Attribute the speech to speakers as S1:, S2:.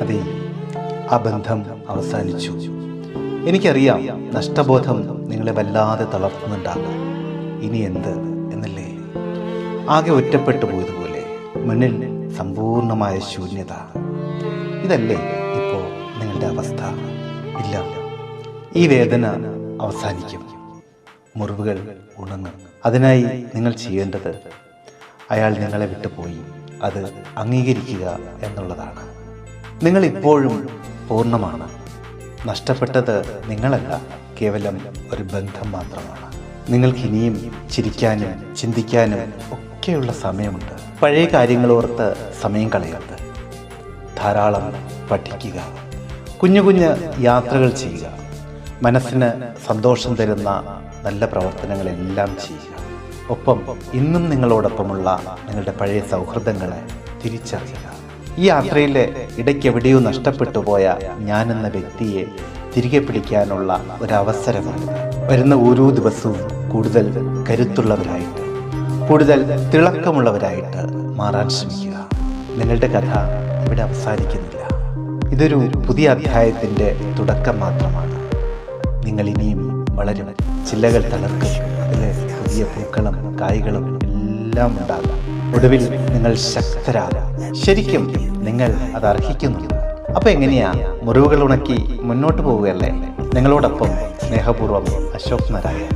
S1: കഥയിൽ ആ ബന്ധം അവസാനിച്ചു. എനിക്കറിയാം, നഷ്ടബോധം നിങ്ങളെ വല്ലാതെ തളർത്തുന്നുണ്ടാകും. ഇനി എന്ത് എന്നല്ലേ? ആകെ ഒറ്റപ്പെട്ടു പോയതുപോലെ, മുന്നിൽ സമ്പൂർണമായ ശൂന്യത. ഇതല്ലേ ഇപ്പോൾ നിങ്ങളുടെ അവസ്ഥ? ഇല്ല, ഈ വേദന അവസാനിക്കും, മുറിവുകൾ ഉണങ്ങും. അതിനായി നിങ്ങൾ ചെയ്യേണ്ടത് അയാൾ നിങ്ങളെ വിട്ടുപോയി അത് അംഗീകരിക്കുക എന്നുള്ളതാണ്. നിങ്ങൾ ഇപ്പോഴും പൂർണ്ണമാണ്. നഷ്ടപ്പെട്ടത് നിങ്ങളല്ല, കേവലം ഒരു ബന്ധം മാത്രമാണ്. നിങ്ങൾക്കിനിയും ചിരിക്കാനും ചിന്തിക്കാനും ഒക്കെയുള്ള സമയമുണ്ട്. പഴയ കാര്യങ്ങളോർത്ത് സമയം കളയരുത്. ധാരാളം പഠിക്കുക, കുഞ്ഞു കുഞ്ഞു യാത്രകൾ ചെയ്യുക, മനസ്സിന് സന്തോഷം തരുന്ന നല്ല പ്രവർത്തനങ്ങളെല്ലാം ചെയ്യുക. ഒപ്പം ഇന്നും നിങ്ങളോടൊപ്പമുള്ള നിങ്ങളുടെ പഴയ സൗഹൃദങ്ങളെ തിരിച്ചറിയുക. ഈ യാത്രയിലെ ഇടയ്ക്കെവിടെയോ നഷ്ടപ്പെട്ടു പോയ ഞാനെന്ന വ്യക്തിയെ തിരികെ പിടിക്കാനുള്ള ഒരവസരമാണ്. വരുന്ന ഓരോ ദിവസവും കൂടുതൽ കരുത്തുള്ളവരായിട്ട്, കൂടുതൽ തിളക്കമുള്ളവരായിട്ട് മാറാൻ ശ്രമിക്കുക. നിങ്ങളുടെ കഥ ഇവിടെ അവസാനിക്കുന്നില്ല. ഇതൊരു പുതിയ അധ്യായത്തിൻ്റെ തുടക്കം മാത്രമാണ്. നിങ്ങൾ ഇനിയും വളരും, ചില്ലകൾ തളർക്കും, അതിലെ പുതിയ പൂക്കളും കായ്കളും എല്ലാം ഉണ്ടാകും. ഒടുവിൽ നിങ്ങൾ ശക്തരാകും. ശരിക്കും നിങ്ങൾ അത് അർഹിക്കുന്നുണ്ട്. അപ്പൊ എങ്ങനെയാ? മുറിവുകൾ ഉണക്കി മുന്നോട്ട് പോവുകയല്ലേ? നിങ്ങളോടൊപ്പം സ്നേഹപൂർവ്വം അശോക് നാരായൺ.